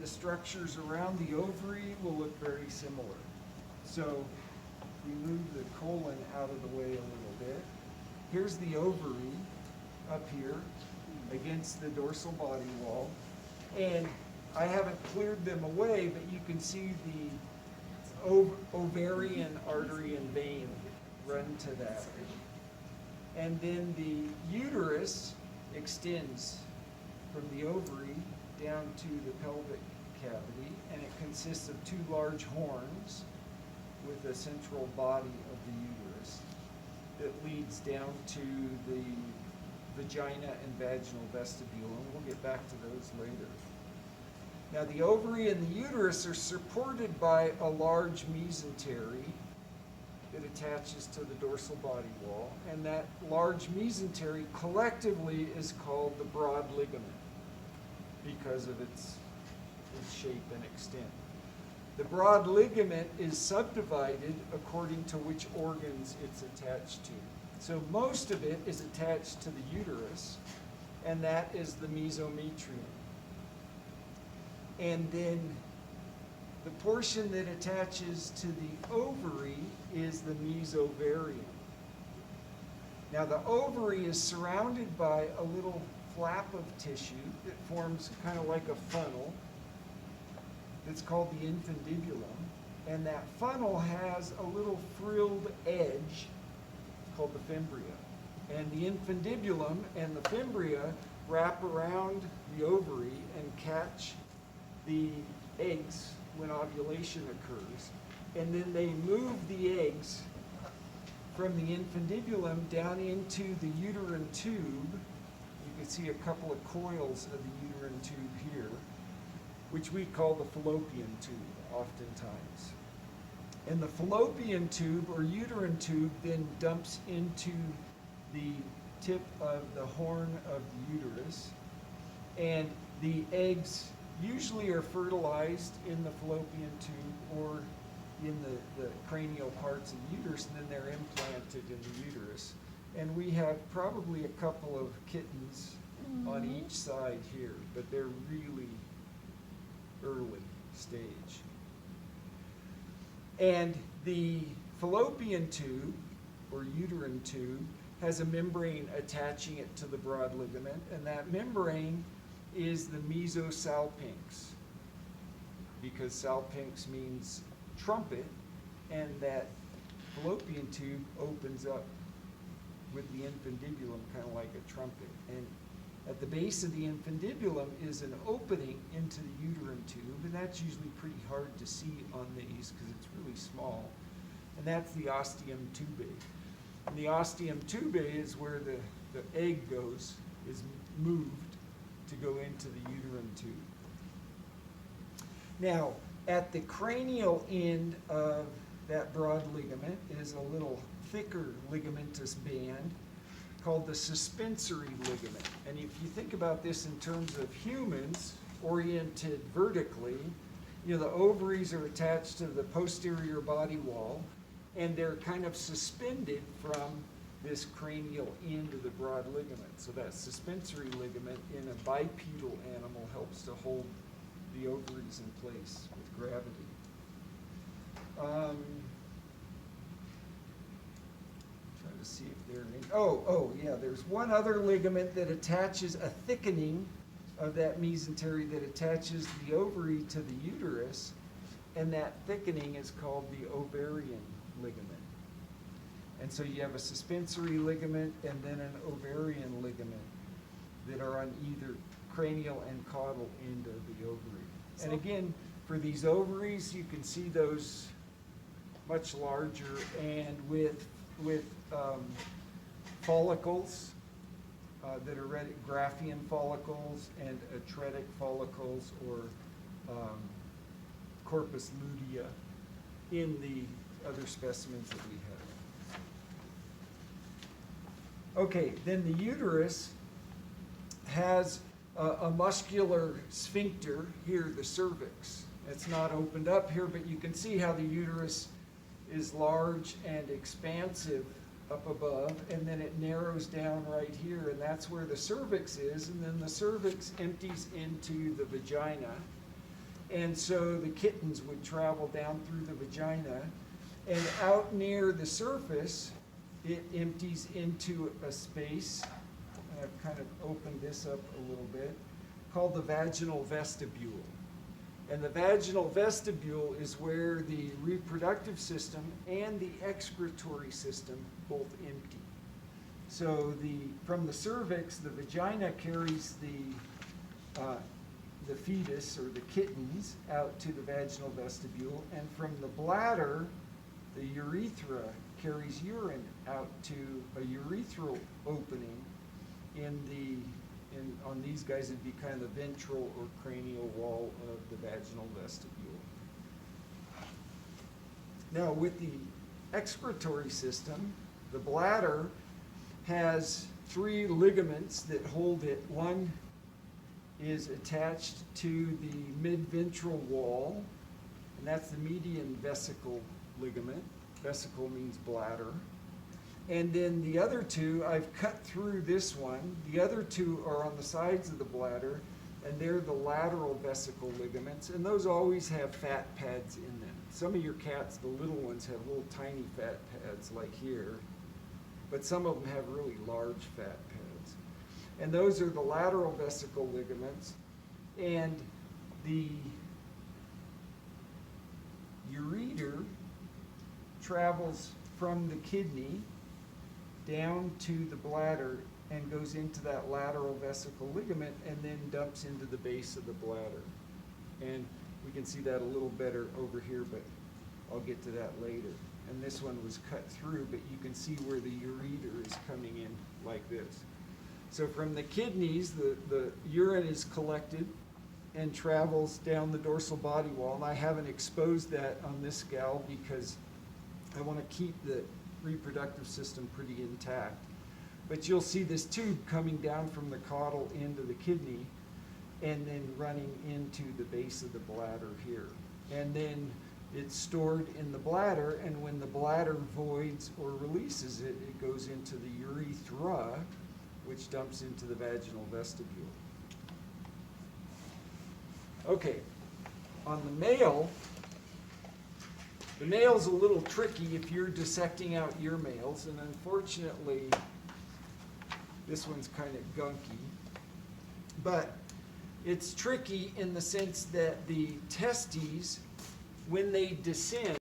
the structures around the ovary will look very similar. So we move the colon out of the way a little bit. Here's the ovary up here against the dorsal body wall. And I haven't cleared them away, but you can see the ovarian artery and vein run to that. And then the uterus extends from the ovary down to the pelvic cavity, and it consists of two large horns with a central body of the uterus that leads down to the vagina and vaginal vestibule, and we'll get back to those later. Now the ovary and the uterus are supported by a large mesentery that attaches to the dorsal body wall, and that large mesentery collectively is called the broad ligament because of its shape and extent. The broad ligament is subdivided according to which organs it's attached to. So most of it is attached to the uterus, and that is the mesometrium. And then the portion that attaches to the ovary is the mesovarium. Now the ovary is surrounded by a little flap of tissue that forms kind of like a funnel. It's called the infundibulum, and that funnel has a little frilled edge called the fimbria. And the infundibulum and the fimbria wrap around the ovary and catch the eggs when ovulation occurs, and then they move the eggs from the infundibulum down into the uterine tube. You can see a couple of coils of the uterine tube here, which we call the fallopian tube oftentimes. And the fallopian tube or uterine tube then dumps into the tip of the horn of the uterus, and the eggs usually are fertilized in the fallopian tube or in the cranial parts of the uterus, and then they're implanted in the uterus. And we have probably a couple of kittens on each side here, but they're really early stage. And the fallopian tube or uterine tube has a membrane attaching it to the broad ligament, and that membrane is the mesosalpinx, because salpinx means trumpet, and that fallopian tube opens up with the infundibulum kind of like a trumpet. And at the base of the infundibulum is an opening into the uterine tube, and that's usually pretty hard to see on these because it's really small, and that's the ostium tubae. And the ostium tubae is where the egg goes, is moved to go into the uterine tube. Now, at the cranial end of that broad ligament is a little thicker ligamentous band called the suspensory ligament. And if you think about this in terms of humans oriented vertically, you know, the ovaries are attached to the posterior body wall, and they're kind of suspended from this cranial end of the broad ligament. So that suspensory ligament in a bipedal animal helps to hold the ovaries in place with gravity. Trying to see if they're yeah, there's one other ligament that attaches a thickening of that mesentery that attaches the ovary to the uterus, and that thickening is called the ovarian ligament. And so you have a suspensory ligament and then an ovarian ligament that are on either cranial and caudal end of the ovary. And again, for these ovaries, you can see those much larger and with follicles that are ready, Graafian follicles and atretic follicles, or corpus lutea in the other specimens that we have. Okay, then the uterus has a muscular sphincter here, the cervix. It's not opened up here, but you can see how the uterus is large and expansive up above, and then it narrows down right here, and that's where the cervix is, and then the cervix empties into the vagina, And so the kittens would travel down through the vagina, and out near the surface, it empties into a space. I've kind of opened this up a little bit, called the vaginal vestibule. And the vaginal vestibule is where the reproductive system and the excretory system both empty. So from the cervix, the vagina carries the fetus or the kittens out to the vaginal vestibule, and from the bladder, the urethra carries urine out to a urethral opening on these guys it'd be kind of the ventral or cranial wall of the vaginal vestibule. Now with the excretory system, the bladder has 3 ligaments that hold it. One is attached to the mid-ventral wall, and that's the median vesicle ligament. Vesicle means bladder. And then the other 2, I've cut through this one. The other 2 are on the sides of the bladder, and they're the lateral vesicle ligaments, and those always have fat pads in them. Some of your cats, the little ones, have little tiny fat pads like here, but some of them have really large fat pads. And those are the lateral vesicle ligaments, and the ureter travels from the kidney down to the bladder and goes into that lateral vesicle ligament and then dumps into the base of the bladder. And we can see that a little better over here, but I'll get to that later. And this one was cut through, but you can see where the ureter is coming in like this. So from the kidneys, the urine is collected and travels down the dorsal body wall. And I haven't exposed that on this gal because I want to keep the reproductive system pretty intact. But you'll see this tube coming down from the caudal into the kidney and then running into the base of the bladder here. And then it's stored in the bladder, and when the bladder voids or releases it, it goes into the urethra, which dumps into the vaginal vestibule. Okay, on the male's a little tricky if you're dissecting out your males, and unfortunately, this one's kind of gunky. But it's tricky in the sense that the testes, when they descend,